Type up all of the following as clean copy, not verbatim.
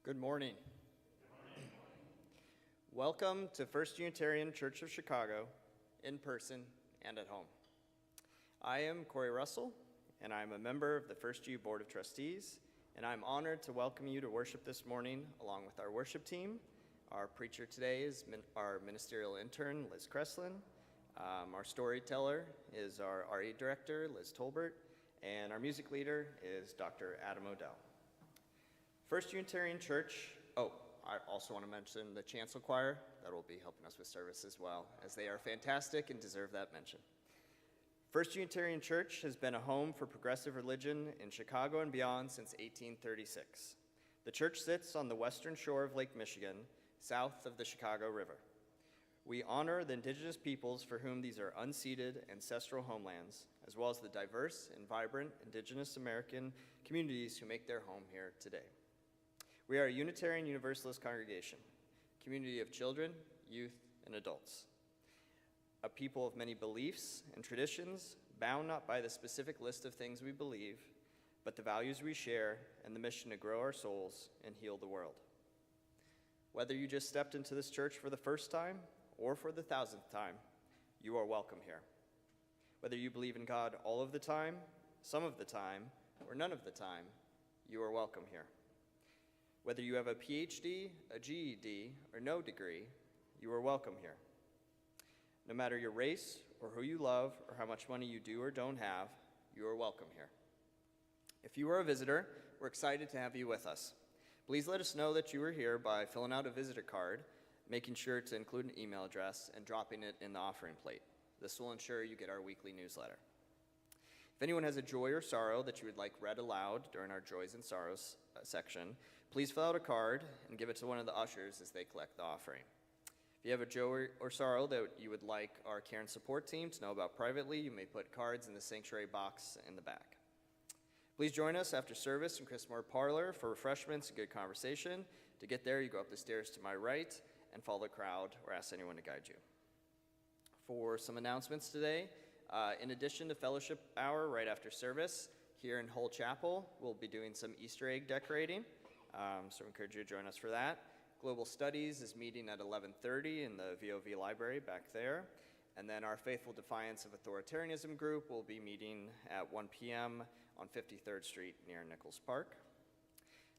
Good morning. Welcome to First Unitarian Church of Chicago, in person and at home. I am Corey Russell, and I am a member of the First U Board of Trustees, and I'm honored to welcome you to worship this morning along with our worship team. Our preacher today is our ministerial intern, Liz Kreslin. Our storyteller is our RE director, Liz Tolbert, and our music leader is Dr. Adam O'Dell. First Unitarian Church, I also want to mention the Chancel Choir that will be helping us with service as well, as they are fantastic and deserve that mention. First Unitarian Church has been a home for progressive religion in Chicago and beyond since 1836. The church sits on the western shore of Lake Michigan, south of the Chicago River. We honor the indigenous peoples for whom these are unceded ancestral homelands, as well as the diverse and vibrant indigenous American communities who make their home here today. We are a Unitarian Universalist congregation, community of children, youth, and adults. A people of many beliefs and traditions, bound not by the specific list of things we believe, but the values we share and the mission to grow our souls and heal the world. Whether you just stepped into this church for the first time or for the 1,000th time, you are welcome here. Whether you believe in God all of the time, some of the time, or none of the time, you are welcome here. Whether you have a PhD, a GED, or no degree, you are welcome here. No matter your race, or who you love, or how much money you do or don't have, you are welcome here. If you are a visitor, we're excited to have you with us. Please let us know that you are here by filling out a visitor card, making sure to include an email address, and dropping it in the offering plate. This will ensure you get our weekly newsletter. If anyone has a joy or sorrow that you would like read aloud during our Joys and Sorrows section, please fill out a card and give it to one of the ushers as they collect the offering. If you have a joy or sorrow that you would like our care and support team to know about privately, you may put cards in the sanctuary box in the back. Please join us after service in Chris Moore Parlor for refreshments and good conversation. To get there, you go up the stairs to my right and follow the crowd or ask anyone to guide you. For some announcements today, in addition to fellowship hour right after service, here in Hull Chapel, we'll be doing some Easter egg decorating. So I encourage you to join us for that. Global Studies is meeting at 11:30 in the VOV library back there. And then our Faithful Defiance of Authoritarianism group will be meeting at 1 p.m. on 53rd Street near Nichols Park.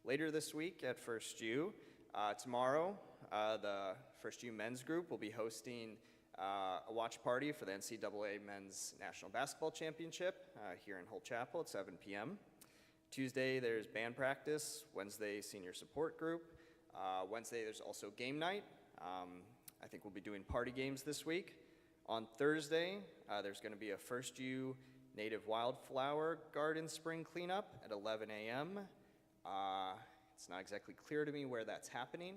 Later this week at First U, tomorrow, the First U men's group will be hosting a watch party for the NCAA Men's National Basketball Championship here in Hull Chapel at 7 p.m. Tuesday, there's band practice. Wednesday, senior support group. Wednesday, there's also game night. I think we'll be doing party games this week. On Thursday, there's going to be a First U native wildflower garden spring cleanup at 11 a.m. It's not exactly clear to me where that's happening,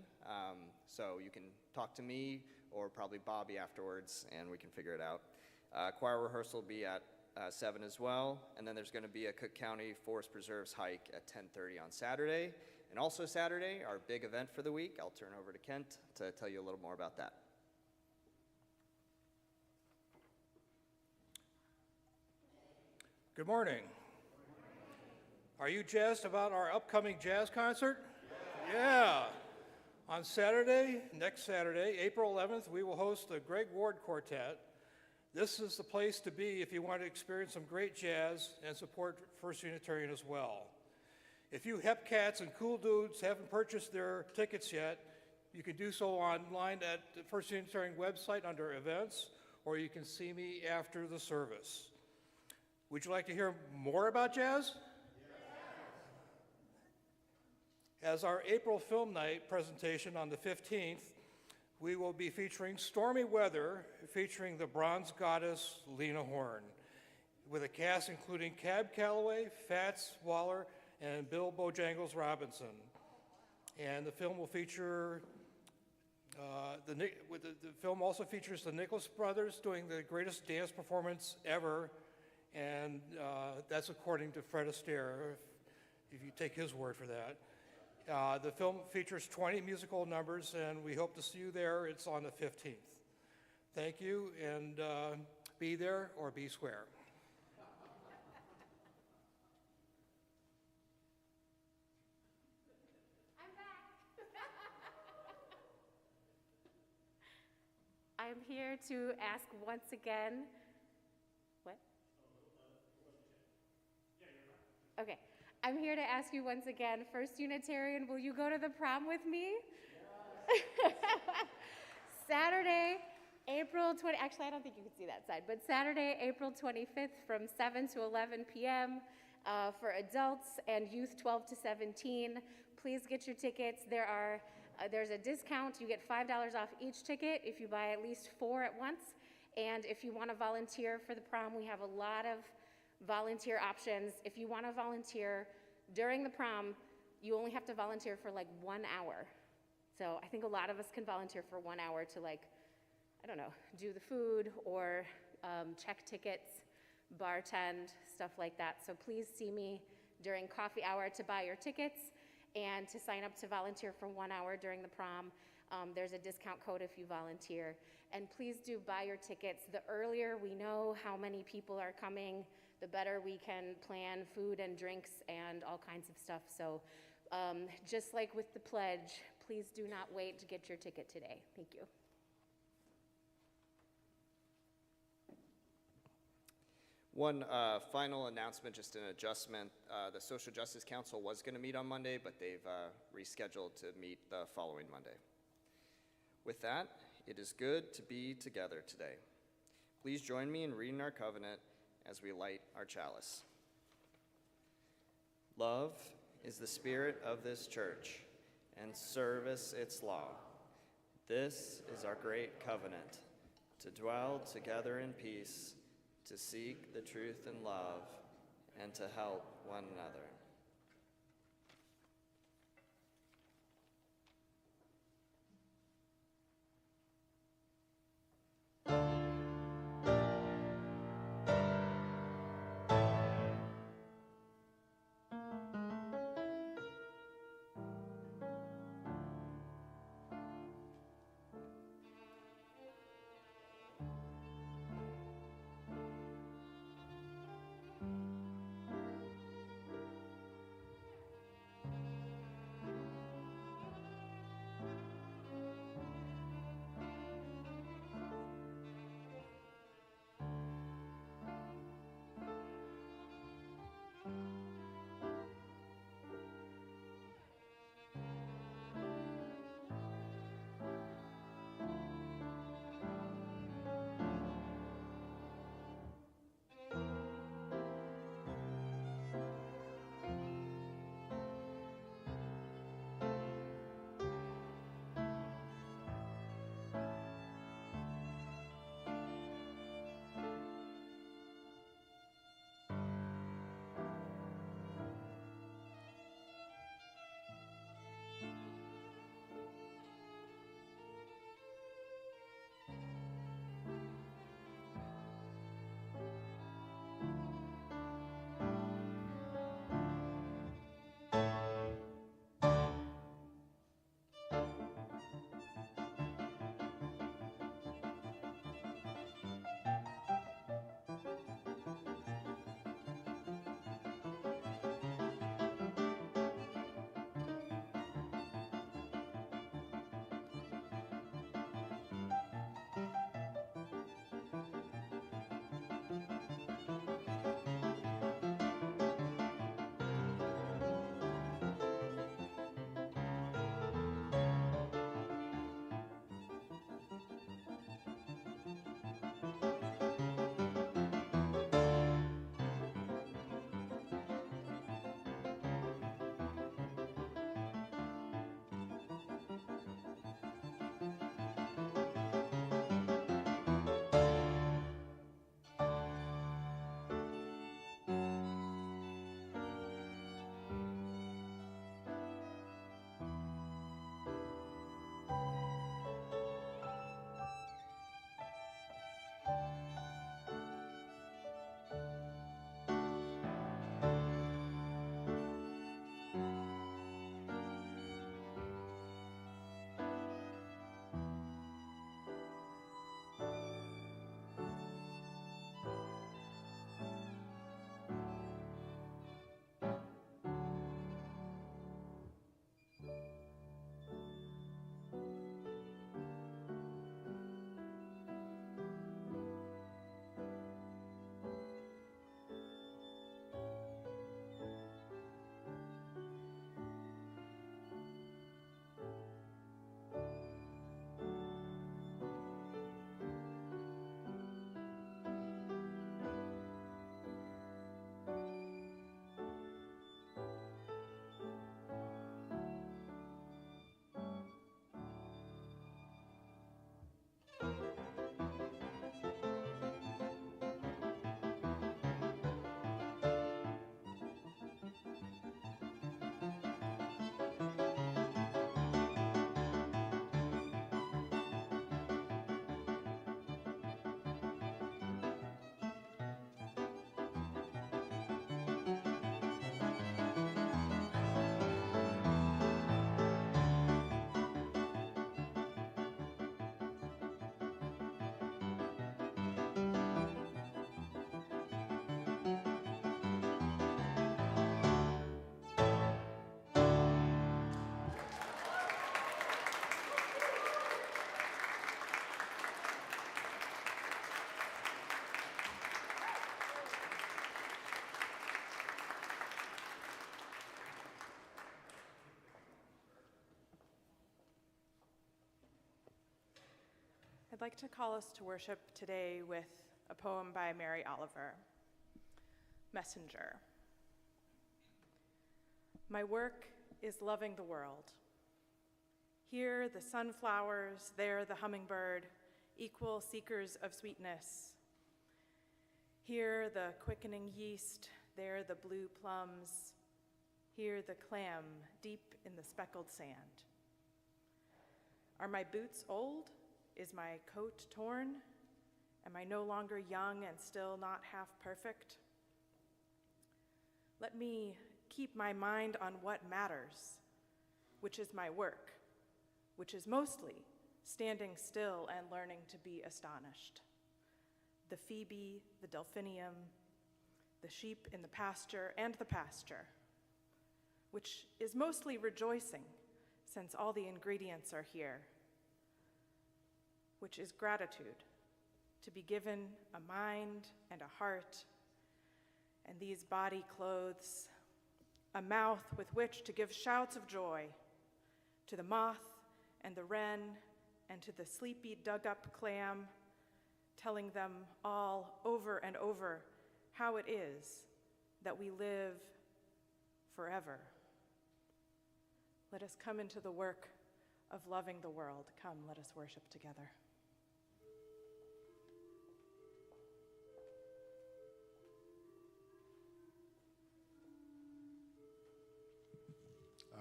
so you can talk to me or probably Bobby afterwards, and we can figure it out. Choir rehearsal will be at 7 as well, and then there's going to be a Cook County Forest Preserves hike at 10:30 on Saturday. And also Saturday, our big event for the week. I'll turn over to Kent to tell you a little more about that. Good morning. Are you jazzed about our upcoming jazz concert? Yeah. On Saturday, next Saturday, April 11th, we will host the Greg Ward Quartet. This is the place to be if you want to experience some great jazz and support First Unitarian as well. If you hep cats and cool dudes haven't purchased their tickets yet, you can do so online at the First Unitarian website under events, or you can see me after the service. Would you like to hear more about jazz? As our April film night presentation on the 15th, we will be featuring Stormy Weather, featuring the bronze goddess Lena Horne, with a cast including Cab Calloway, Fats Waller, and Bill Bojangles Robinson. And the film will feature, the film also features the Nicholas brothers doing the greatest dance performance ever, and that's according to Fred Astaire, if you take his word for that. The film features 20 musical numbers, and we hope to see you there. It's on the 15th. Thank you, and be there or be square. I'm back. I'm here to ask once again. What? Okay. I'm here to ask you once again, First Unitarian, will you go to the prom with me? Yes. Saturday, April 20, actually I don't think you can see that side, but Saturday, April 25th from 7 to 11 p.m. For adults and youth 12 to 17. Please get your tickets. There's a discount. You get $5 off each ticket if you buy at least 4 at once. And if you want to volunteer for the prom, we have a lot of volunteer options. If you want to volunteer during the prom, you only have to volunteer for like 1 hour. So I think a lot of us can volunteer for 1 hour to, like, I don't know, do the food or check tickets, bartend, stuff like that. So please see me during coffee hour to buy your tickets and to sign up to volunteer for 1 hour during the prom. There's a discount code if you volunteer. And please do buy your tickets. The earlier we know how many people are coming, the better we can plan food and drinks and all kinds of stuff. So just like with the pledge, please do not wait to get your ticket today. Thank you. One final announcement, just an adjustment. The Social Justice Council was going to meet on Monday, but they've rescheduled to meet the following Monday. With that, it is good to be together today. Please join me in reading our covenant as we light our chalice. Love is the spirit of this church, and service its law. This is our great covenant, to dwell together in peace, to seek the truth in love, and to help one another. I'd like to call us to worship today with a poem by Mary Oliver, Messenger. My work is loving the world. Here the sunflowers, there the hummingbird, equal seekers of sweetness. Here the quickening yeast, there the blue plums, here the clam deep in the speckled sand. Are my boots old? Is my coat torn? Am I no longer young and still not half perfect? Let me keep my mind on what matters, which is my work, which is mostly standing still and learning to be astonished. The phoebe, the delphinium, the sheep in the pasture and the pasture, which is mostly rejoicing since all the ingredients are here, which is gratitude, to be given a mind and a heart, and these body clothes, a mouth with which to give shouts of joy to the moth and the wren and to the sleepy dug-up clam, telling them all over and over how it is that we live forever. Let us come into the work of loving the world. Come, let us worship together.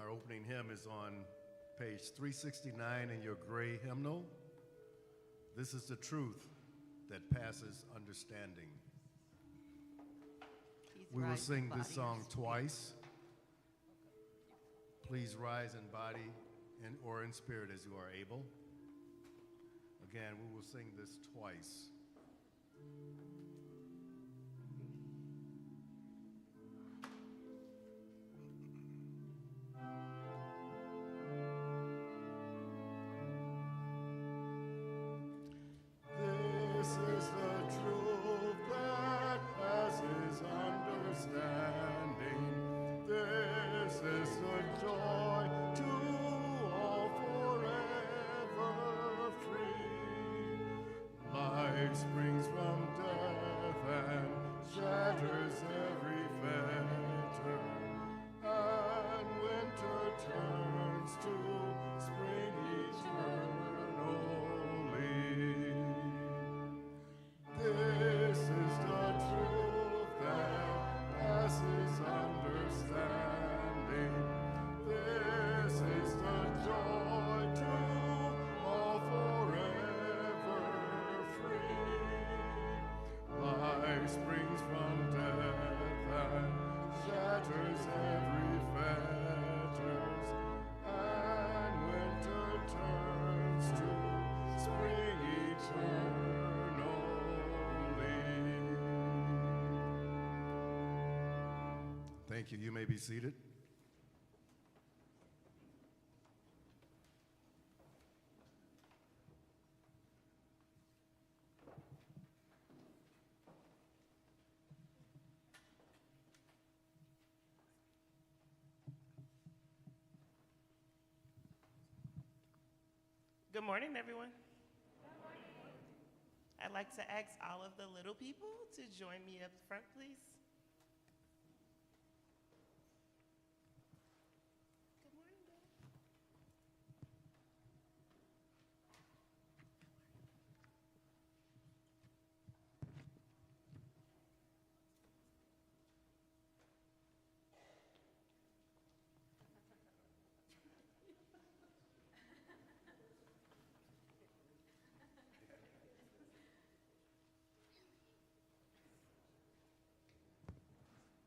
Our opening hymn is on page 369 in your gray hymnal. This is the truth that passes understanding. We will sing this song twice. Please rise in body or in spirit as you are able. Again, we will sing this twice. Springs from death and shatters every fetter, and winter turns to spring eternally. This is the truth that passes understanding. This is the joy to all forever. Life springs from death and shatters every fetters, and winter turns to spring eternally. Thank you. You may be seated. Good morning, everyone. Good morning. I'd like to ask all of the little people to join me up front, please. Good morning, Dad.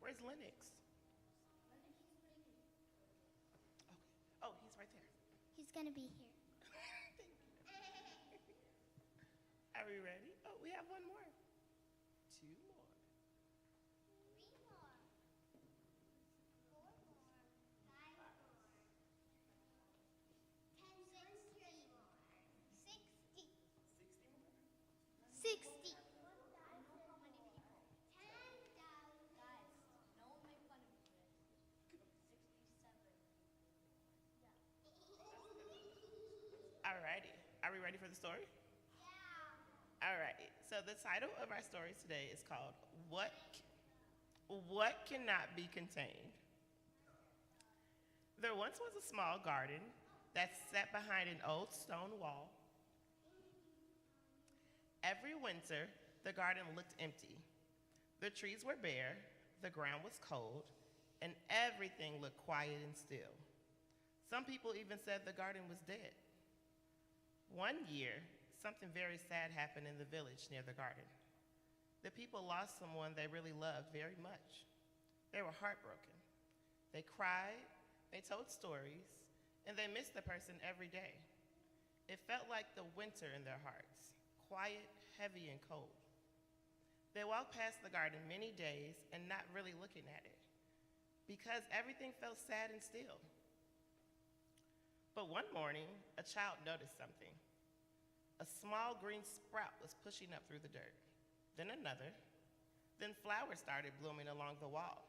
Where's Lennox? Okay. Oh, he's right there. He's going to be here. Are we ready? Oh, we have one more. Two more. 3 more. 4 more. 5 more. 10 more. 60. 60 more. 60. Alrighty. Are we ready for the story? Yeah. the title of our story today is called What Cannot Be Contained? There once was a small garden that sat behind an old stone wall. Every winter, the garden looked empty. The trees were bare, the ground was cold, and everything looked quiet and still. Some people even said the garden was dead. One year, something very sad happened in the village near the garden. The people lost someone they really loved very much. They were heartbroken. They cried, they told stories, and they missed the person every day. It felt like the winter in their hearts, quiet, heavy, and cold. They walked past the garden many days and not really looking at it, because everything felt sad and still. But one morning, a child noticed something. A small green sprout was pushing up through the dirt, then another, then flowers started blooming along the wall.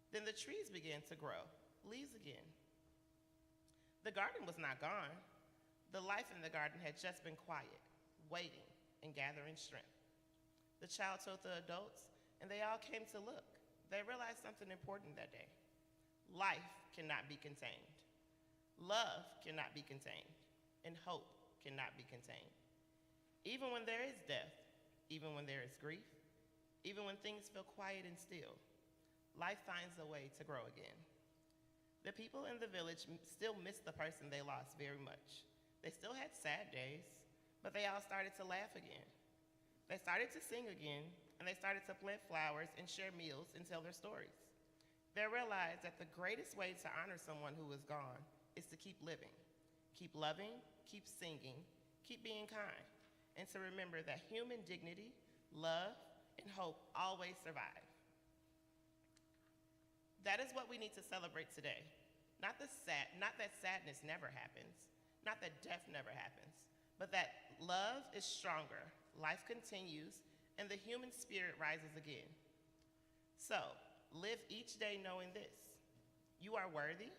Then the trees began to grow, leaves again. The garden was not gone. The life in the garden had just been quiet, waiting, and gathering strength. The child told the adults, and they all came to look. They realized something important that day. Life cannot be contained. Love cannot be contained, and hope cannot be contained. Even when there is death, even when there is grief, even when things feel quiet and still, life finds a way to grow again. The people in the village still missed the person they lost very much. They still had sad days, but they all started to laugh again. They started to sing again, and they started to plant flowers and share meals and tell their stories. They realized that the greatest way to honor someone who is gone is to keep living, keep loving, keep singing, keep being kind, and to remember that human dignity, love, and hope always survive. That is what we need to celebrate today. Not that sadness never happens, not that death never happens, but that love is stronger, life continues, and the human spirit rises again. So, live each day knowing this: you are worthy,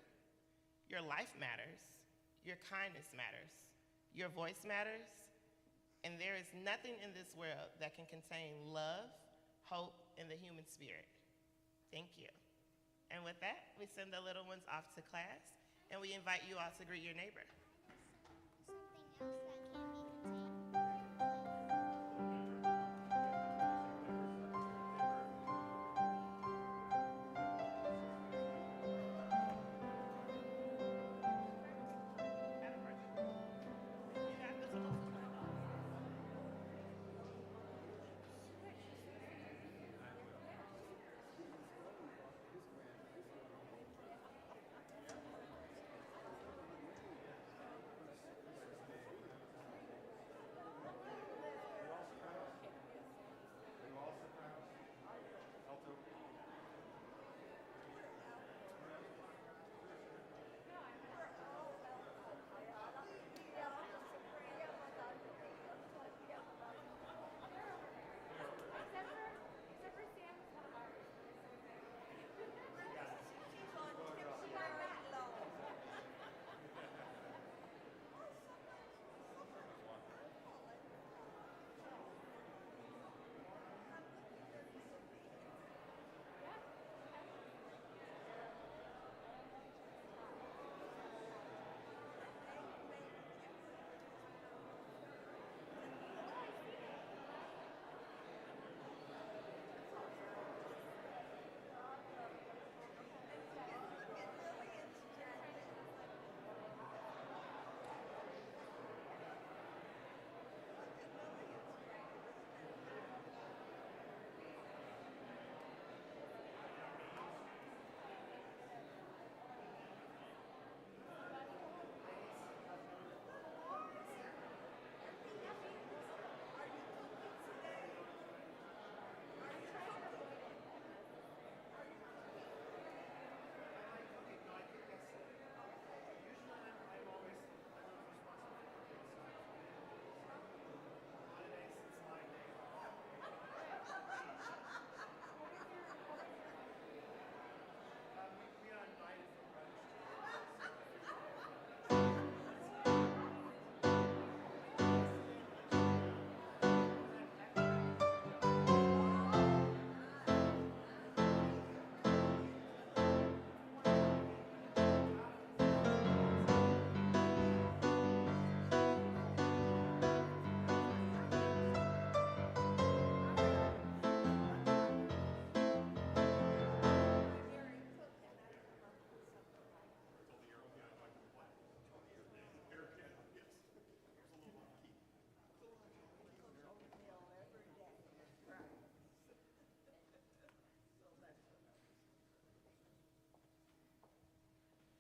your life matters, your kindness matters, your voice matters, and there is nothing in this world that can contain love, hope, and the human spirit. Thank you. And with that, we send the little ones off to class, and we invite you all to greet your neighbor. Something else that can't be contained.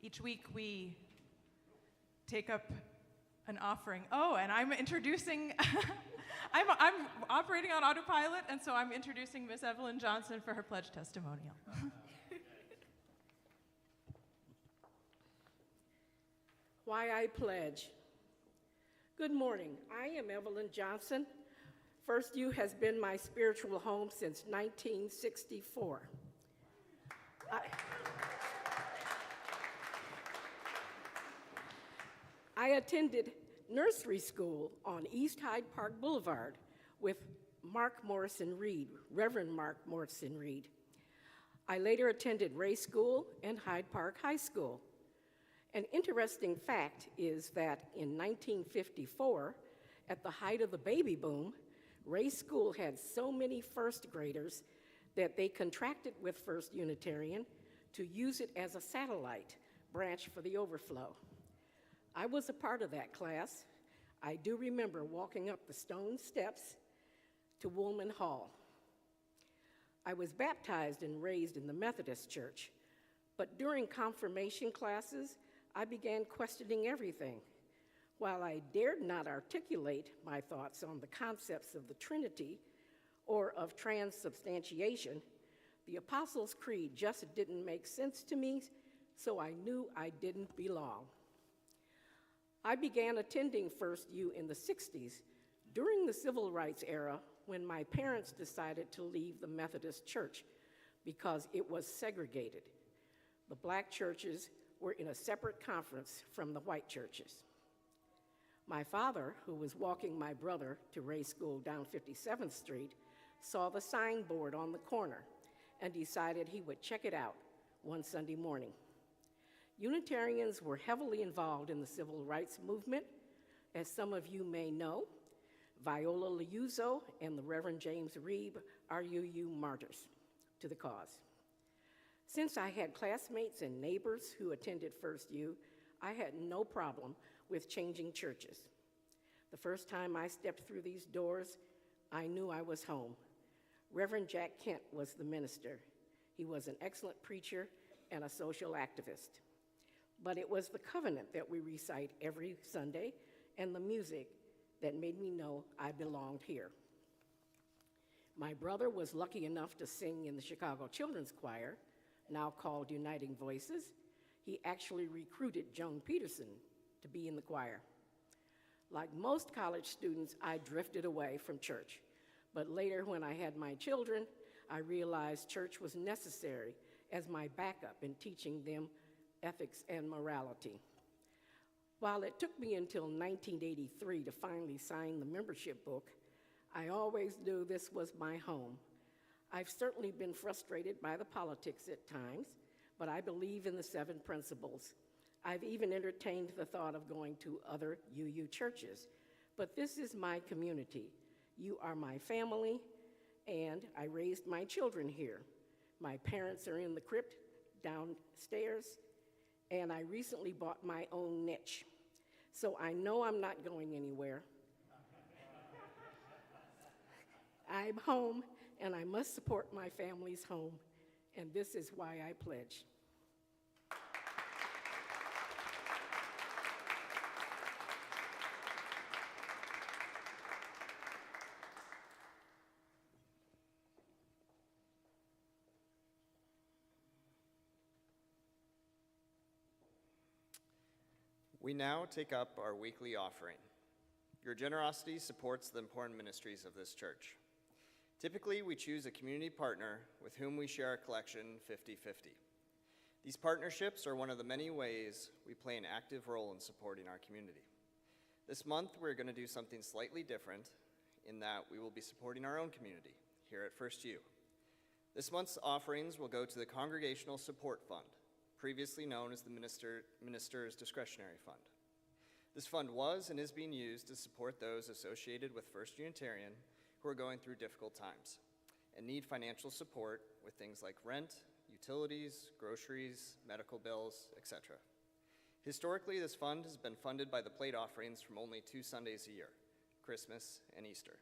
Each week we take up an offering. Oh, and I'm introducing, I'm operating on autopilot, and so I'm introducing Miss Evelyn Johnson for her pledge testimonial. Why I pledge. Good morning. I am Evelyn Johnson. First U has been my spiritual home since 1964. I attended nursery school on East Hyde Park Boulevard with Mark Morrison Reed, Reverend Mark Morrison Reed. I later attended Ray School and Hyde Park High School. An interesting fact is that in 1954, at the height of the baby boom, Ray School had so many first graders that they contracted with First Unitarian to use it as a satellite branch for the overflow. I was a part of that class. I do remember walking up the stone steps to Woolman Hall. I was baptized and raised in the Methodist Church, but during confirmation classes, I began questioning everything. While I dared not articulate my thoughts on the concepts of the Trinity or of transubstantiation, the Apostles' Creed just didn't make sense to me, so I knew I didn't belong. I began attending First U in the 60s during the Civil Rights era when my parents decided to leave the Methodist Church because it was segregated. The black churches were in a separate conference from the white churches. My father, who was walking my brother to Ray School down 57th Street, saw the signboard on the corner and decided he would check it out one Sunday morning. Unitarians were heavily involved in the civil rights movement. As some of you may know, Viola Liuzzo and the Reverend James Reeb are UU martyrs to the cause. Since I had classmates and neighbors who attended First U, I had no problem with changing churches. The first time I stepped through these doors, I knew I was home. Reverend Jack Kent was the minister. He was an excellent preacher and a social activist. But it was the covenant that we recite every Sunday and the music that made me know I belonged here. My brother was lucky enough to sing in the Chicago Children's Choir, now called Uniting Voices. He actually recruited Joan Peterson to be in the choir. Like most college students, I drifted away from church. But later, when I had my children, I realized church was necessary as my backup in teaching them ethics and morality. While it took me until 1983 to finally sign the membership book, I always knew this was my home. I've certainly been frustrated by the politics at times, but I believe in the 7 principles. I've even entertained the thought of going to other UU churches, but this is my community. You are my family, and I raised my children here. My parents are in the crypt downstairs, and I recently bought my own niche. So I know I'm not going anywhere. I'm home, and I must support my family's home, and this is why I pledge. We now take up our weekly offering. Your generosity supports the important ministries of this church. Typically, we choose a community partner with whom we share our collection 50-50. These partnerships are one of the many ways we play an active role in supporting our community. This month, we're going to do something slightly different in that we will be supporting our own community here at First U. This month's offerings will go to the Congregational Support Fund, previously known as the Minister's Discretionary Fund. This fund was and is being used to support those associated with First Unitarian who are going through difficult times and need financial support with things like rent, utilities, groceries, medical bills, etc. Historically, this fund has been funded by the plate offerings from only 2 Sundays a year, Christmas and Easter.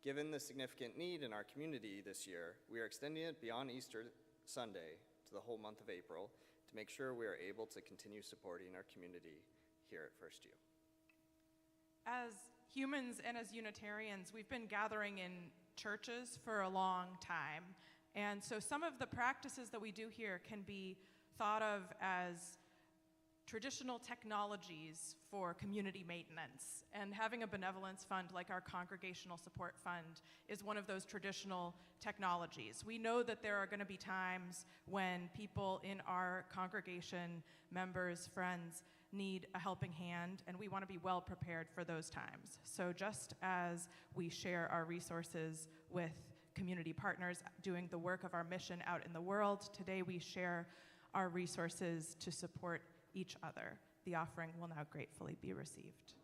Given the significant need in our community this year, we are extending it beyond Easter Sunday to the whole month of April to make sure we are able to continue supporting our community here at First U. As humans and as Unitarians, we've been gathering in churches for a long time. And so some of the practices that we do here can be thought of as traditional technologies for community maintenance. And having a benevolence fund like our Congregational Support Fund is one of those traditional technologies. We know that there are going to be times when people in our congregation, members, friends, need a helping hand, and we want to be well prepared for those times. So just as we share our resources with community partners doing the work of our mission out in the world, today we share our resources to support each other. The offering will now gratefully be received.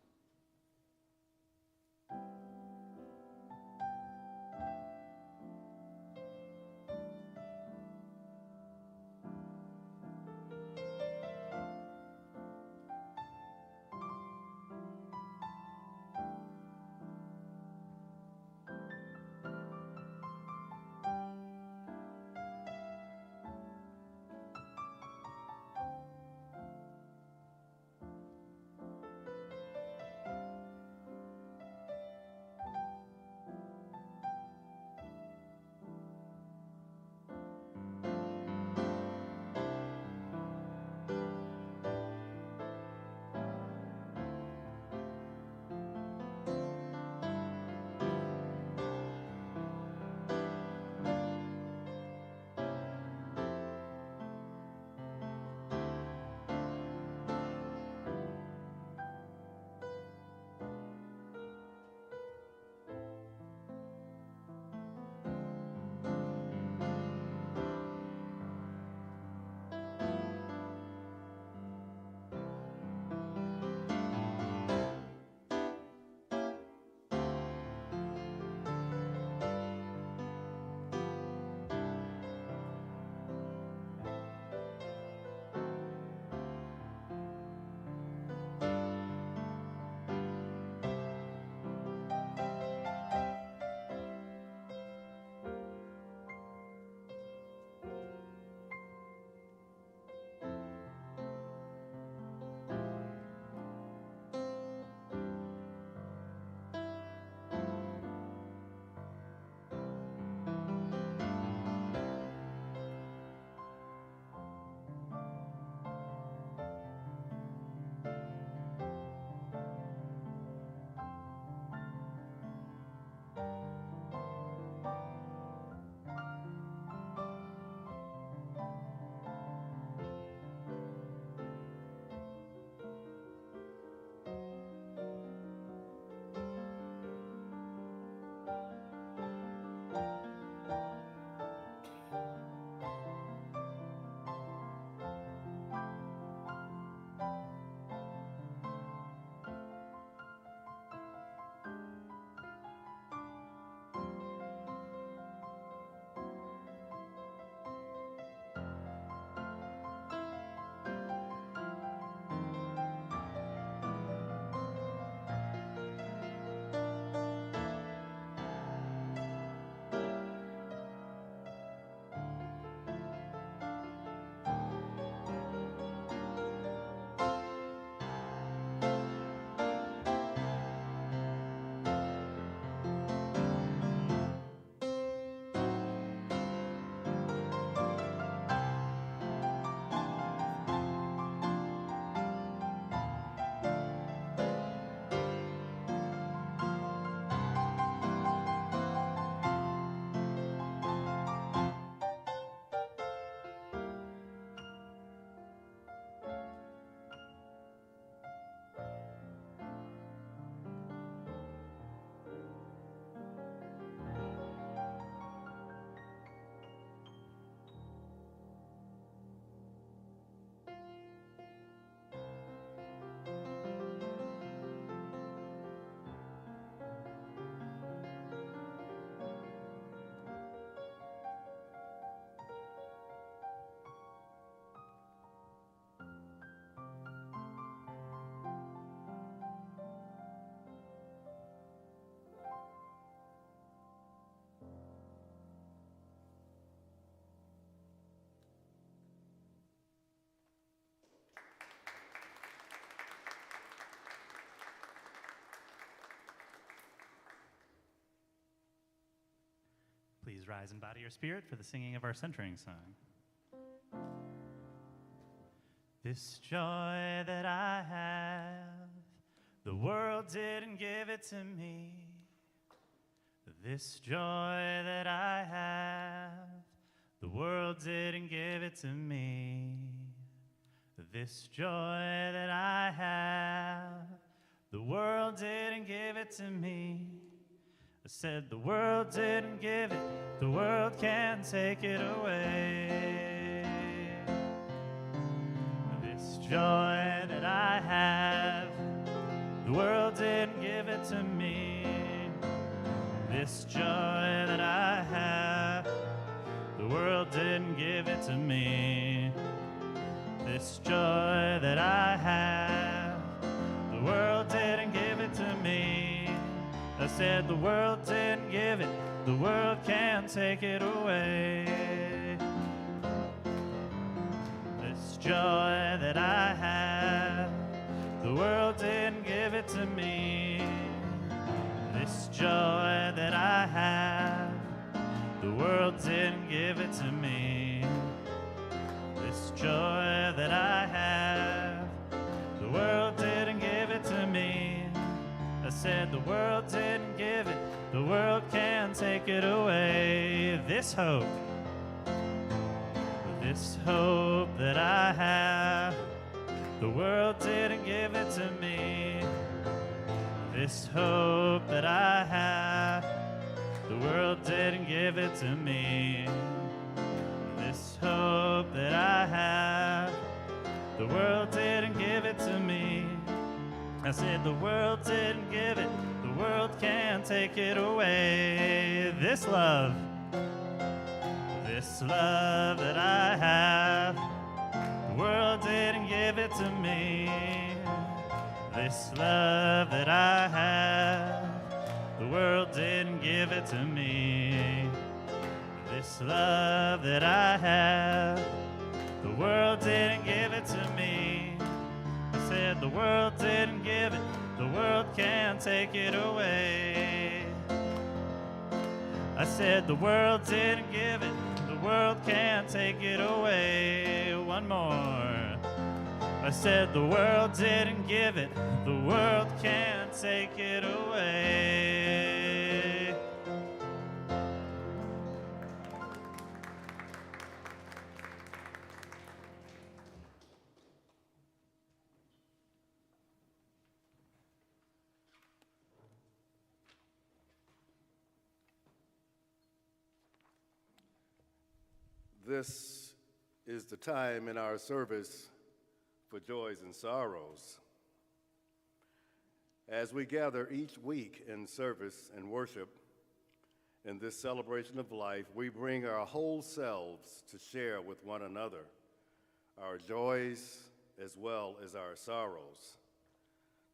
Please rise in body or spirit for the singing of our centering song. This joy that I have, the world didn't give it to me. This joy that I have, the world didn't give it to me. This joy that I have, the world didn't give it to me. I said the world didn't give it, the world can't take it away. This joy that I have, the world didn't give it to me. This joy that I have, the world didn't give it to me. This joy that I have, the world didn't give it to me. I said the world didn't give it, the world can't take it away. This joy that I have, the world didn't give it to me. This joy that I have, the world didn't give it to me. This joy that I have, the world didn't give it to me. I said the world didn't give it, the world can't take it away. This hope that I have, the world didn't give it to me. This hope that I have, the world didn't give it to me. This hope that I have, the world didn't give it to me. I said the world didn't give it, the world can't take it away. This love that I have, the world didn't give it to me. This love that I have, the world didn't give it to me. This love that I have, the world didn't give it to me. I said the world didn't give it, the world can't take it away. I said the world didn't give it, the world can't take it away. One more. I said the world didn't give it, the world can't take it away. This is the time in our service for joys and sorrows. As we gather each week in service and worship, in this celebration of life, we bring our whole selves to share with one another, our joys as well as our sorrows.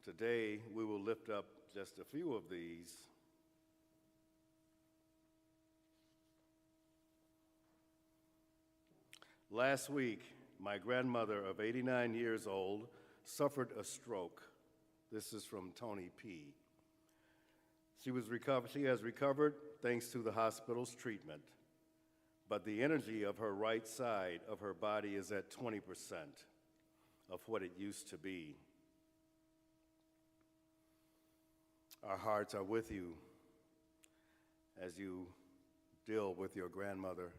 Today, we will lift up just a few of these. Last week, my grandmother of 89 years old suffered a stroke. This is from Tony P. She has recovered thanks to the hospital's treatment, but the energy of her right side of her body is at 20% of what it used to be. Our hearts are with you as you deal with your grandmother.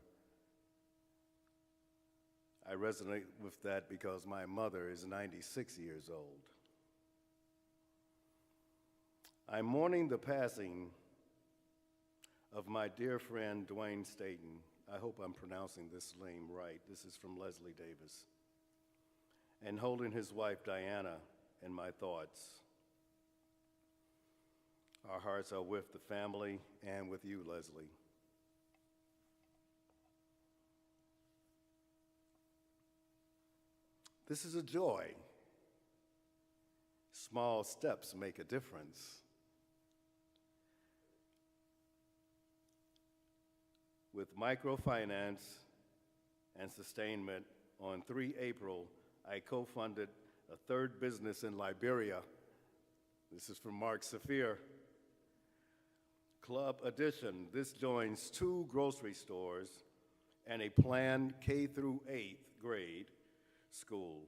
I resonate with that because my mother is 96 years old. I'm mourning the passing of my dear friend Dwayne Staten. I hope I'm pronouncing this name right. This is from Leslie Davis. And holding his wife Diana in my thoughts. Our hearts are with the family and with you, Leslie. This is a joy. Small steps make a difference. With microfinance and sustainment, on 3 April, I co-funded a third business in Liberia. This is from Mark Saphir, Club addition. This joins 2 grocery stores and a planned K through 8th grade school.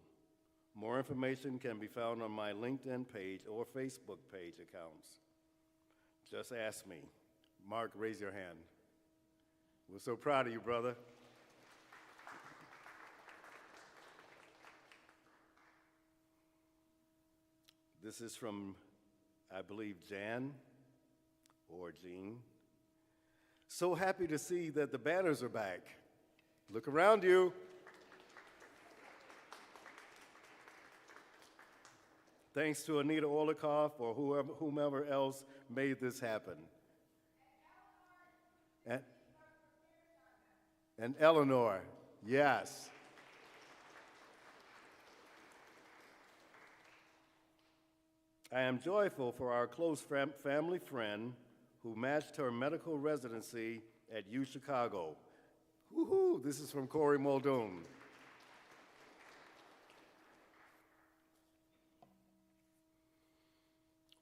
More information can be found on my LinkedIn page or Facebook page accounts. Just ask me. Mark, raise your hand. We're so proud of you, brother. This is from, I believe, Jan or Jean. So happy to see that the banners are back. Look around you. Thanks to Anita Olikoff or whomever else made this happen. And Eleanor, yes. I am joyful for our close family friend who matched her medical residency at UChicago. Woohoo! This is from Corey Muldoon.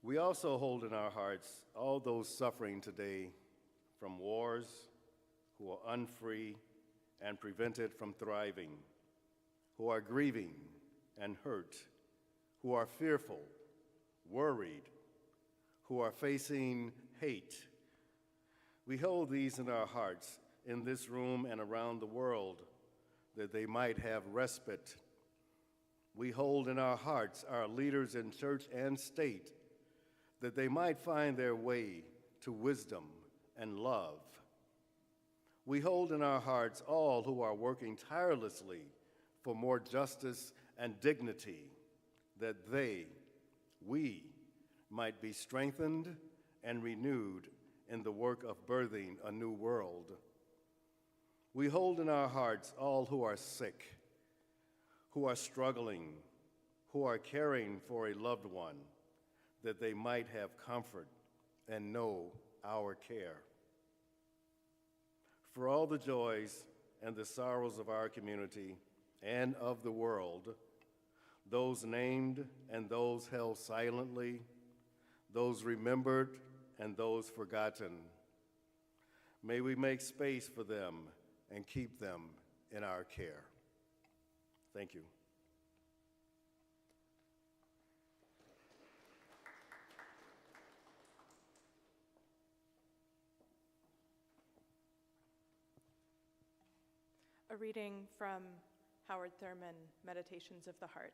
We also hold in our hearts all those suffering today from wars, who are unfree and prevented from thriving, who are grieving and hurt, who are fearful, worried, who are facing hate. We hold these in our hearts in this room and around the world that they might have respite. We hold in our hearts our leaders in church and state that they might find their way to wisdom and love. We hold in our hearts all who are working tirelessly for more justice and dignity, that we might be strengthened and renewed in the work of birthing a new world. We hold in our hearts all who are sick, who are struggling, who are caring for a loved one, that they might have comfort and know our care. For all the joys and the sorrows of our community and of the world, those named and those held silently, those remembered and those forgotten, may we make space for them and keep them in our care. Thank you. A reading from Howard Thurman, Meditations of the Heart.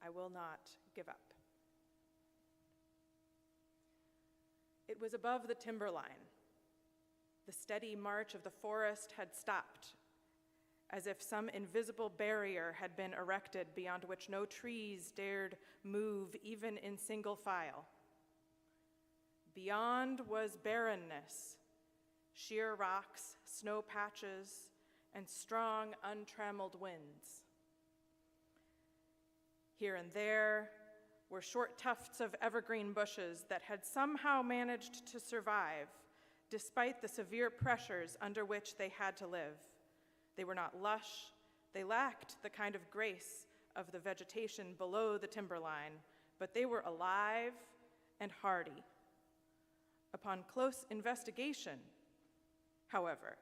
I will not give up. It was above the timberline. The steady march of the forest had stopped, as if some invisible barrier had been erected beyond which no trees dared move even in single file. Beyond was barrenness, sheer rocks, snow patches, and strong, untrammeled winds. Here and there were short tufts of evergreen bushes that had somehow managed to survive despite the severe pressures under which they had to live. They were not lush. They lacked the kind of grace of the vegetation below the timberline, but they were alive and hardy. Upon close investigation, however,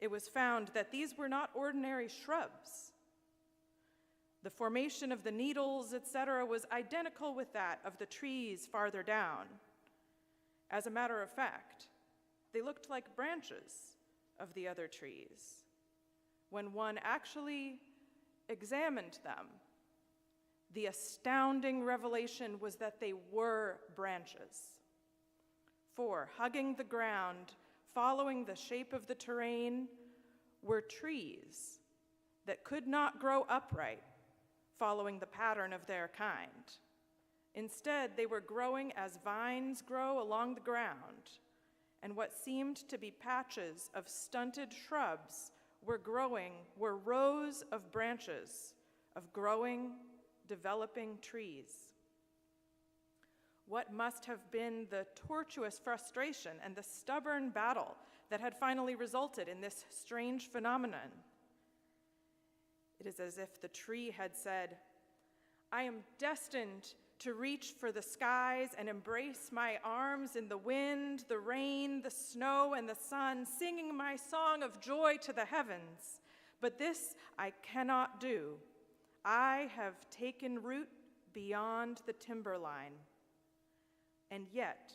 it was found that these were not ordinary shrubs. The formation of the needles, etc., was identical with that of the trees farther down. As a matter of fact, they looked like branches of the other trees. When one actually examined them, the astounding revelation was that they were branches. For, hugging the ground, following the shape of the terrain, were trees that could not grow upright, following the pattern of their kind. Instead, they were growing as vines grow along the ground, and what seemed to be patches of stunted shrubs were rows of branches of growing, developing trees. What must have been the tortuous frustration and the stubborn battle that had finally resulted in this strange phenomenon? It is as if the tree had said, I am destined to reach for the skies and embrace my arms in the wind, the rain, the snow, and the sun, singing my song of joy to the heavens. But this I cannot do. I have taken root beyond the timberline. And yet,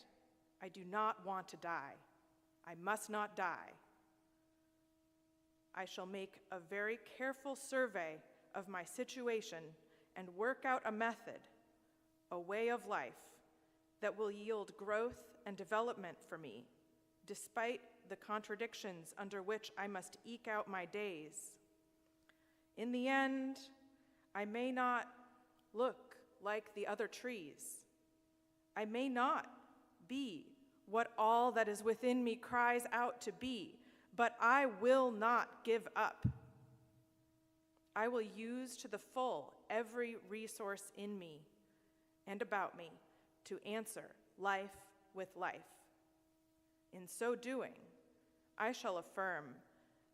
I do not want to die. I must not die. I shall make a very careful survey of my situation and work out a method, a way of life that will yield growth and development for me, despite the contradictions under which I must eke out my days. In the end, I may not look like the other trees. I may not be what all that is within me cries out to be, but I will not give up. I will use to the full every resource in me and about me to answer life with life. In so doing, I shall affirm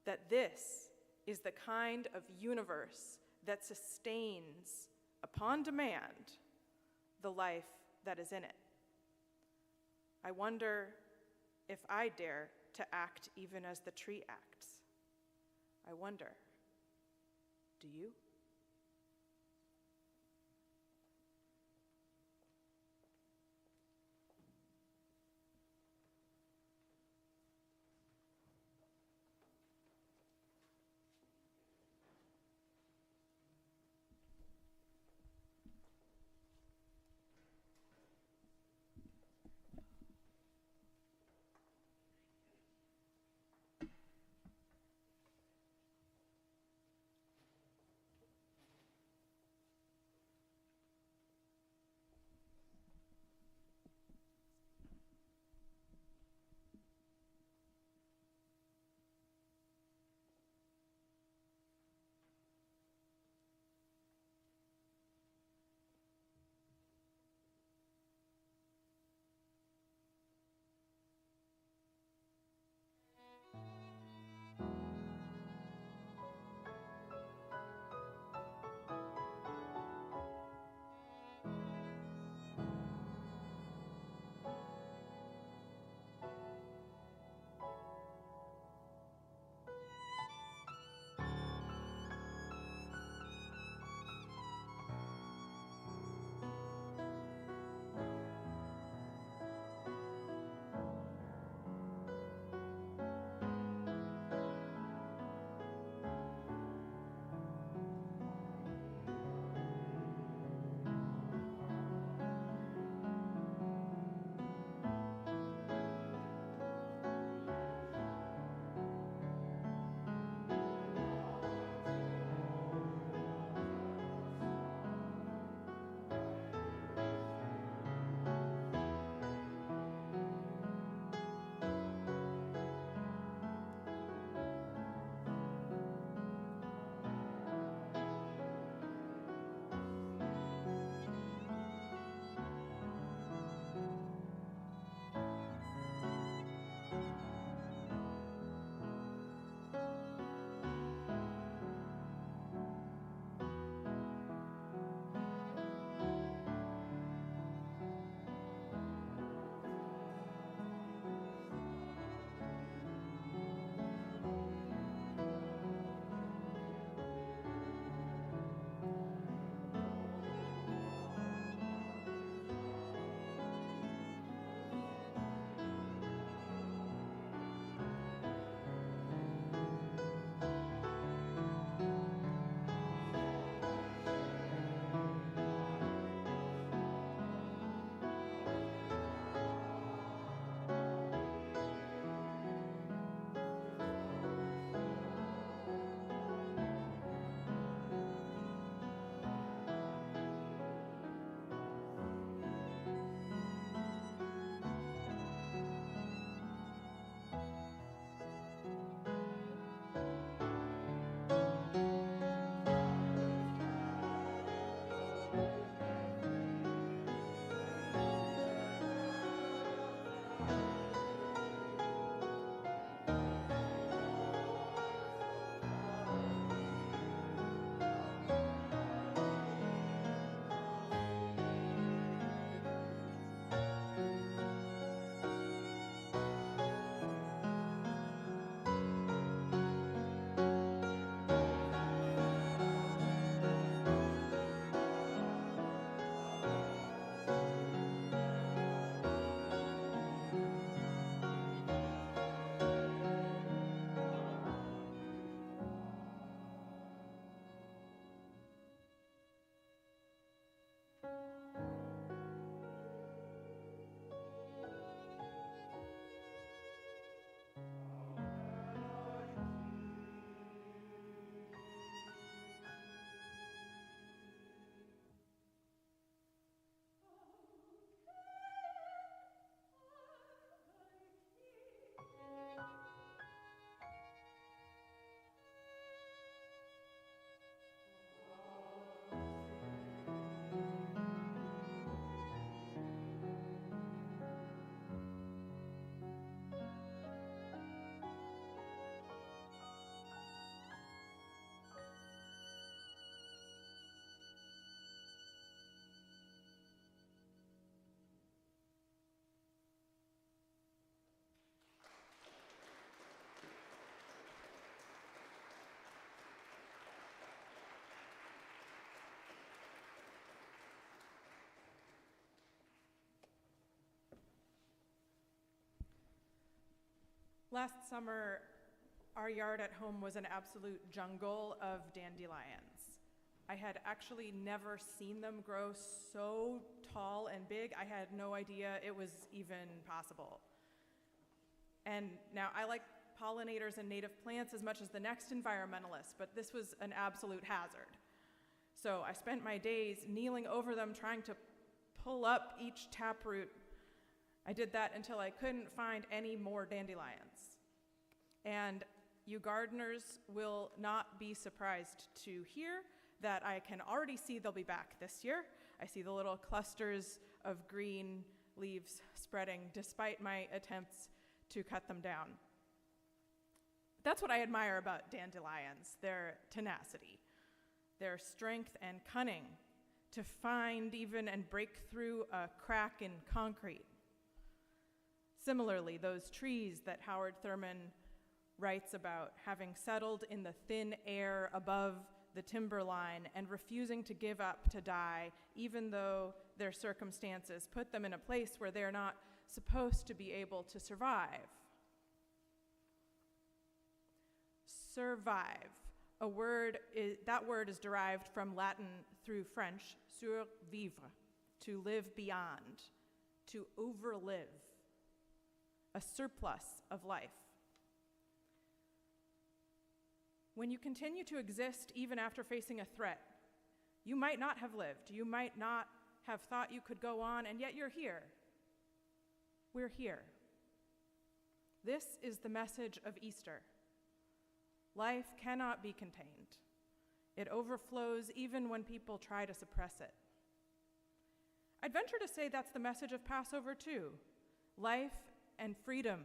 that this is the kind of universe that sustains, upon demand, the life that is in it. I wonder if I dare to act even as the tree acts. I wonder, do you? Last summer, our yard at home was an absolute jungle of dandelions. I had actually never seen them grow so tall and big. I had no idea it was even possible. And now I like pollinators and native plants as much as the next environmentalist, but this was an absolute hazard. So I spent my days kneeling over them trying to pull up each taproot. I did that until I couldn't find any more dandelions. And you gardeners will not be surprised to hear that I can already see they'll be back this year. I see the little clusters of green leaves spreading despite my attempts to cut them down. That's what I admire about dandelions, their tenacity, their strength and cunning to find even and break through a crack in concrete. Similarly, those trees that Howard Thurman writes about having settled in the thin air above the timberline and refusing to give up to die, even though their circumstances put them in a place where they're not supposed to be able to survive. Survive. That word is derived from Latin through French, survivre, to live beyond, to overlive, a surplus of life. When you continue to exist even after facing a threat, you might not have lived, you might not have thought you could go on, and yet you're here. We're here. This is the message of Easter. Life cannot be contained. It overflows even when people try to suppress it. I'd venture to say that's the message of Passover too. Life and freedom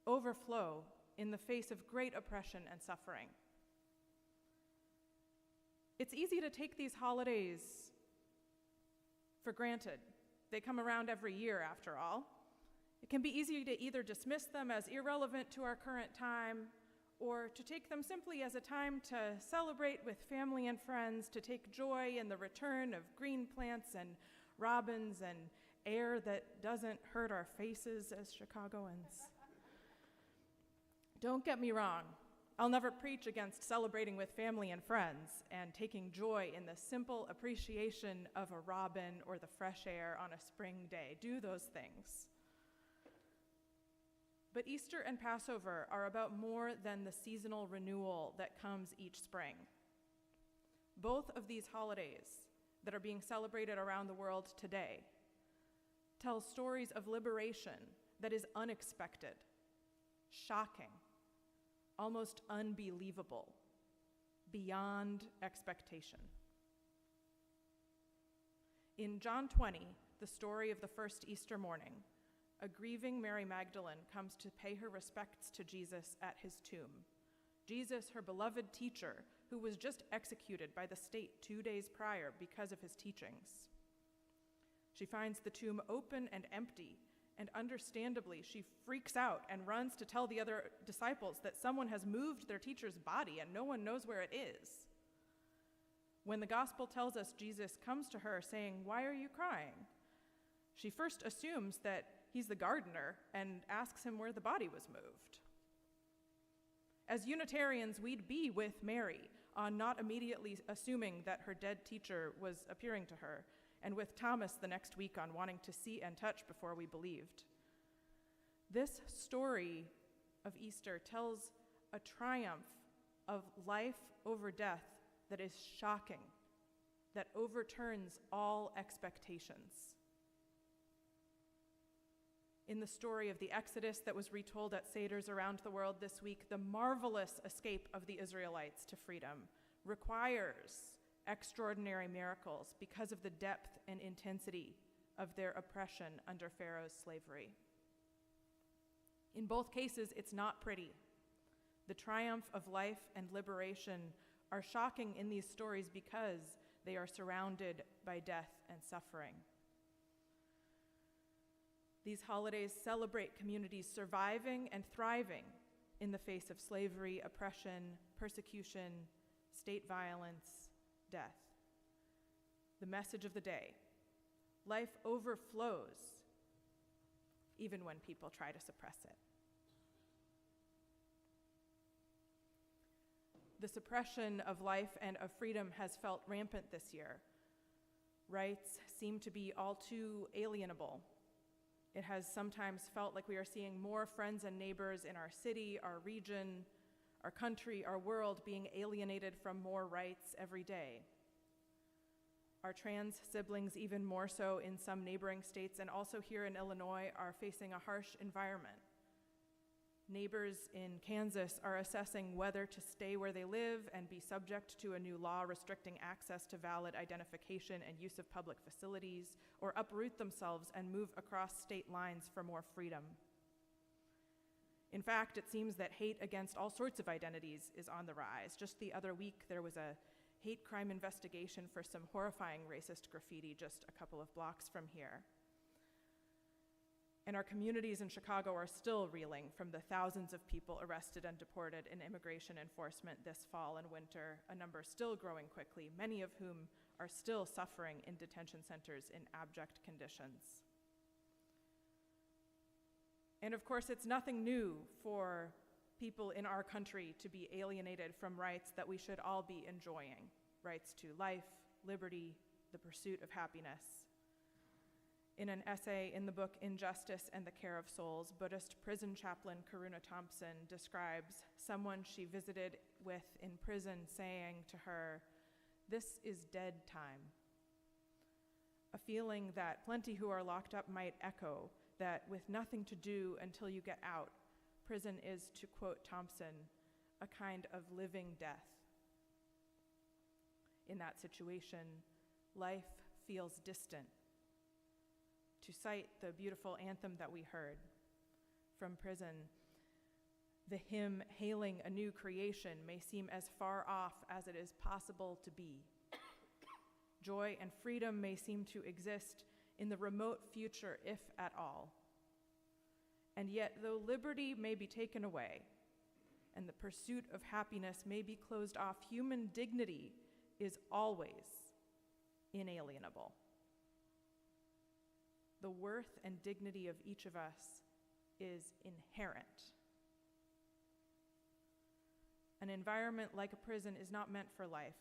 overflow in the face of great oppression and suffering. It's easy to take these holidays for granted. They come around every year, after all. It can be easy to either dismiss them as irrelevant to our current time or to take them simply as a time to celebrate with family and friends, to take joy in the return of green plants and robins and air that doesn't hurt our faces as Chicagoans. Don't get me wrong, I'll never preach against celebrating with family and friends and taking joy in the simple appreciation of a robin or the fresh air on a spring day. Do those things. But Easter and Passover are about more than the seasonal renewal that comes each spring. Both of these holidays that are being celebrated around the world today tell stories of liberation that is unexpected, shocking, almost unbelievable, beyond expectation. In John 20, the story of the first Easter morning, a grieving Mary Magdalene comes to pay her respects to Jesus at his tomb. Jesus, her beloved teacher, who was just executed by the state 2 days prior because of his teachings. She finds the tomb open and empty, and understandably, she freaks out and runs to tell the other disciples that someone has moved their teacher's body and no one knows where it is. When the gospel tells us Jesus comes to her saying, "Why are you crying?" she first assumes that he's the gardener and asks him where the body was moved. As Unitarians, we'd be with Mary on not immediately assuming that her dead teacher was appearing to her, and with Thomas the next week on wanting to see and touch before we believed. This story of Easter tells a triumph of life over death that is shocking, that overturns all expectations. In the story of the Exodus that was retold at Seders around the world this week, the marvelous escape of the Israelites to freedom requires extraordinary miracles because of the depth and intensity of their oppression under Pharaoh's slavery. In both cases, it's not pretty. The triumph of life and liberation are shocking in these stories because they are surrounded by death and suffering. These holidays celebrate communities surviving and thriving in the face of slavery, oppression, persecution, state violence, death. The message of the day: life overflows even when people try to suppress it. the suppression of life and of freedom has felt rampant this year. Rights seem to be all too alienable. It has sometimes felt like we are seeing more friends and neighbors in our city, our region, our country, our world being alienated from more rights every day. Our trans siblings, even more so in some neighboring states and also here in Illinois, are facing a harsh environment. Neighbors in Kansas are assessing whether to stay where they live and be subject to a new law restricting access to valid identification and use of public facilities, or uproot themselves and move across state lines for more freedom. In fact, it seems that hate against all sorts of identities is on the rise. Just the other week, there was a hate crime investigation for some horrifying racist graffiti just a couple of blocks from here. And our communities in Chicago are still reeling from the thousands of people arrested and deported in immigration enforcement this fall and winter, a number still growing quickly, many of whom are still suffering in detention centers in abject conditions. And of course, it's nothing new for people in our country to be alienated from rights that we should all be enjoying, rights to life, liberty, the pursuit of happiness. In an essay in the book Injustice and the Care of Souls, Buddhist prison chaplain Karuna Thompson describes someone she visited with in prison saying to her, "This is dead time." A feeling that plenty who are locked up might echo, that with nothing to do until you get out, prison is, to quote Thompson, a kind of living death. In that situation, life feels distant. To cite the beautiful anthem that we heard from prison, the hymn hailing a new creation may seem as far off as it is possible to be. Joy and freedom may seem to exist in the remote future, if at all. And yet, though liberty may be taken away and the pursuit of happiness may be closed off, human dignity is always inalienable. The worth and dignity of each of us is inherent. An environment like a prison is not meant for life.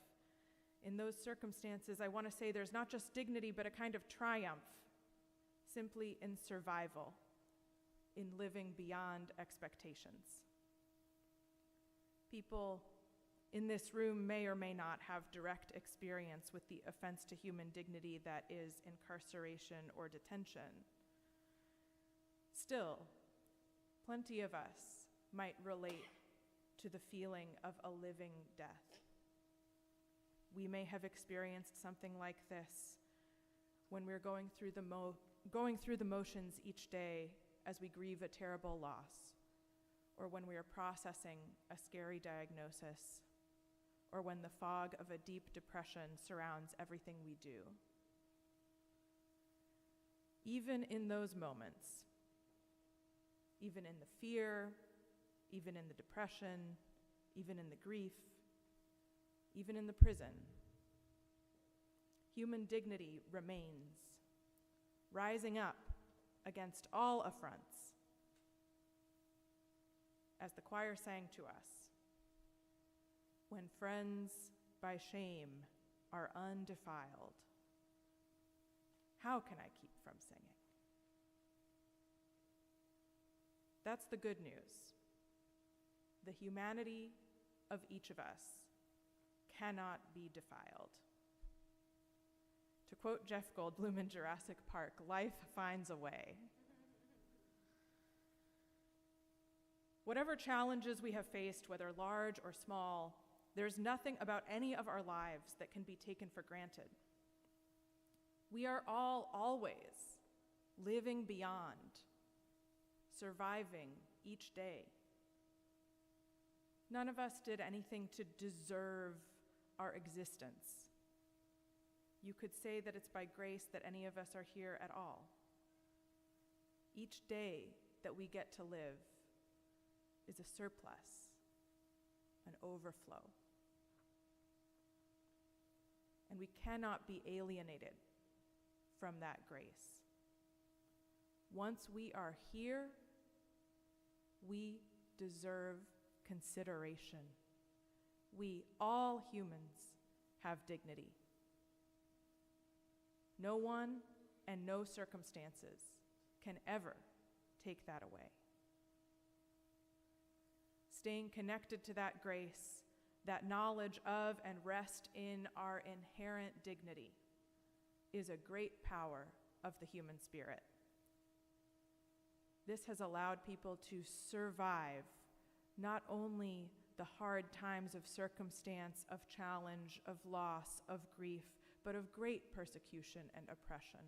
In those circumstances, I want to say there's not just dignity, but a kind of triumph, simply in survival, in living beyond expectations. People in this room may or may not have direct experience with the offense to human dignity that is incarceration or detention. Still, plenty of us might relate to the feeling of a living death. We may have experienced something like this when we're going through the motions each day as we grieve a terrible loss, or when we are processing a scary diagnosis, or when the fog of a deep depression surrounds everything we do. Even in those moments, even in the fear, even in the depression, even in the grief, even in the prison, human dignity remains, rising up against all affronts. As the choir sang to us, when friends by shame are undefiled, how can I keep from singing? That's the good news. The humanity of each of us cannot be defiled. To quote Jeff Goldblum in Jurassic Park, life finds a way. Whatever challenges we have faced, whether large or small, there's nothing about any of our lives that can be taken for granted. We are all always living beyond, surviving each day. None of us did anything to deserve our existence. You could say that it's by grace that any of us are here at all. Each day that we get to live is a surplus, an overflow. And we cannot be alienated from that grace. Once we are here, we deserve consideration. We, all humans, have dignity. No one and no circumstances can ever take that away. Staying connected to that grace, that knowledge of and rest in our inherent dignity, is a great power of the human spirit. This has allowed people to survive not only the hard times of circumstance, of challenge, of loss, of grief, but of great persecution and oppression.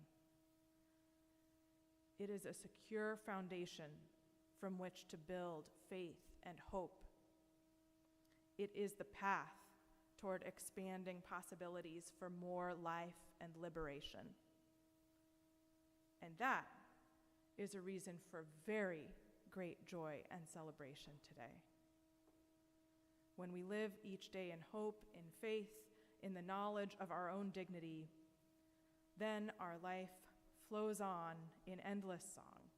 It is a secure foundation from which to build faith and hope. It is the path toward expanding possibilities for more life and liberation. And that is a reason for very great joy and celebration today. When we live each day in hope, in faith, in the knowledge of our own dignity, then our life flows on in endless song,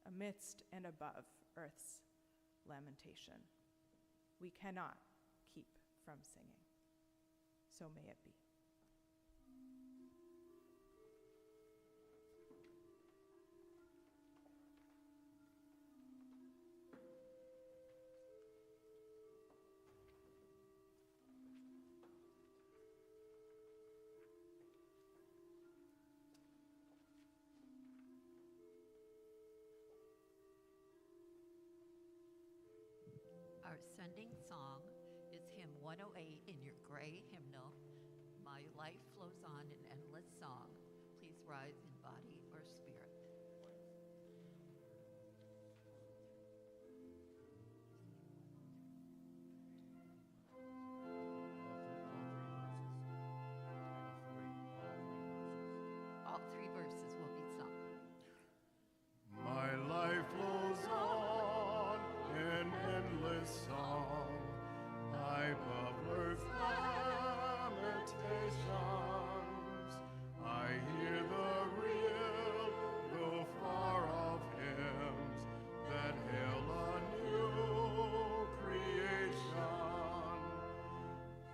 amidst and above earth's lamentation. We cannot keep from singing. So may it be. Our sending song is hymn 108 in your gray hymnal, My Life Flows On in Endless Song. Please rise in body or spirit. All three verses will be sung. My life flows on in endless song, above earth's lamentations. I hear the real, though far off hymns that hail a new creation.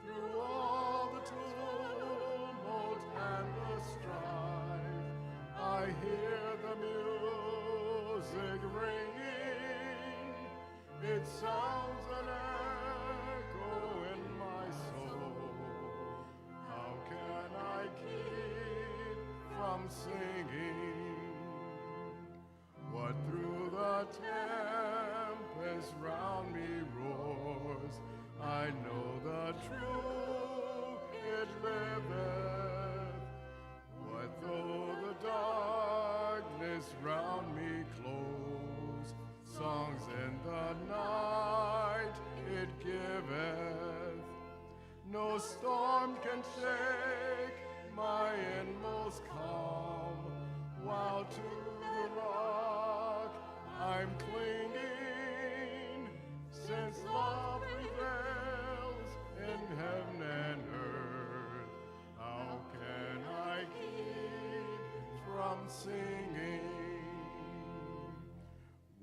Through all the tumult and the strife, I hear the music ringing. It sounds an echo in my soul. How can I keep from singing? What through the tempest round me roars, I know the truth, it liveth. What though the darkness round me close, songs in the night it giveth. No storm can shake my inmost calm, while to the rock I'm clinging, since love prevails in heaven and earth. How can I keep from singing?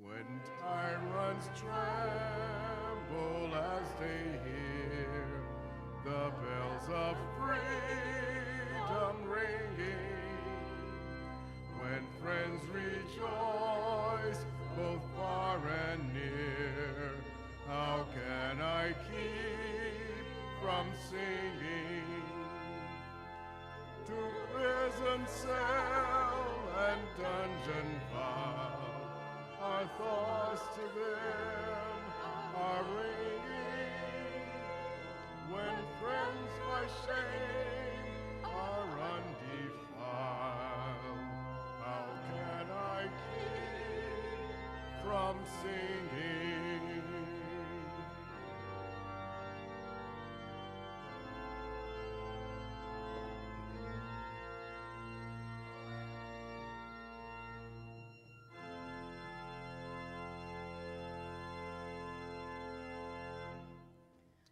When tyrants tremble as they hear the bells of freedom ringing, when friends rejoice both far and near, how can I keep from singing? To prison cell and dungeon file, our thoughts to them are ringing. When friends by shame are undefiled, how can I keep from singing?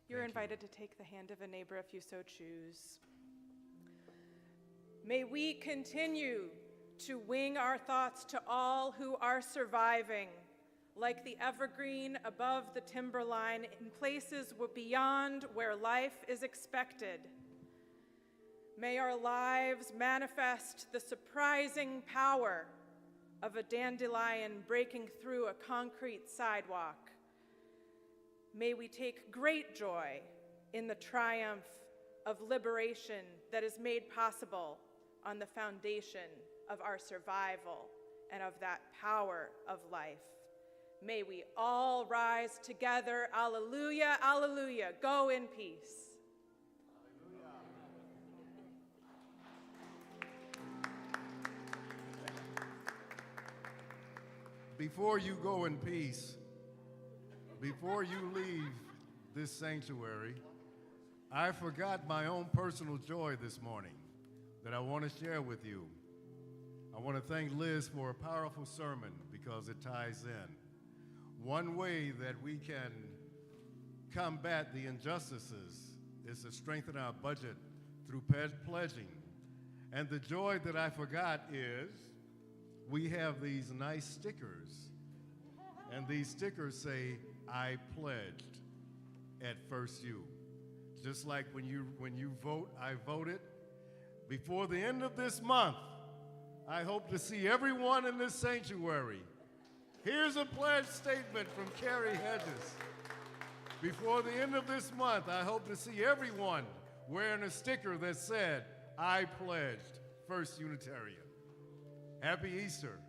You're invited to take the hand of a neighbor if you so choose. May we continue to wing our thoughts to all who are surviving, like the evergreen above the timberline in places beyond where life is expected. May our lives manifest the surprising power of a dandelion breaking through a concrete sidewalk. May we take great joy in the triumph of liberation that is made possible on the foundation of our survival and of that power of life. May we all rise together. Alleluia, alleluia. Go in peace. Before you go in peace, before you leave this sanctuary, I forgot my own personal joy this morning that I want to share with you. I want to thank Liz for a powerful sermon because it ties in. One way that we can combat the injustices is to strengthen our budget through pledging. And the joy that I forgot is we have these nice stickers, and these stickers say, I pledged at First U. Just like when you vote, I voted. Before the end of this month, I hope to see everyone in this sanctuary. Here's a pledge statement from Carrie Hedges. Before the end of this month, I hope to see everyone wearing a sticker that said, I pledged First Unitarian. Happy Easter.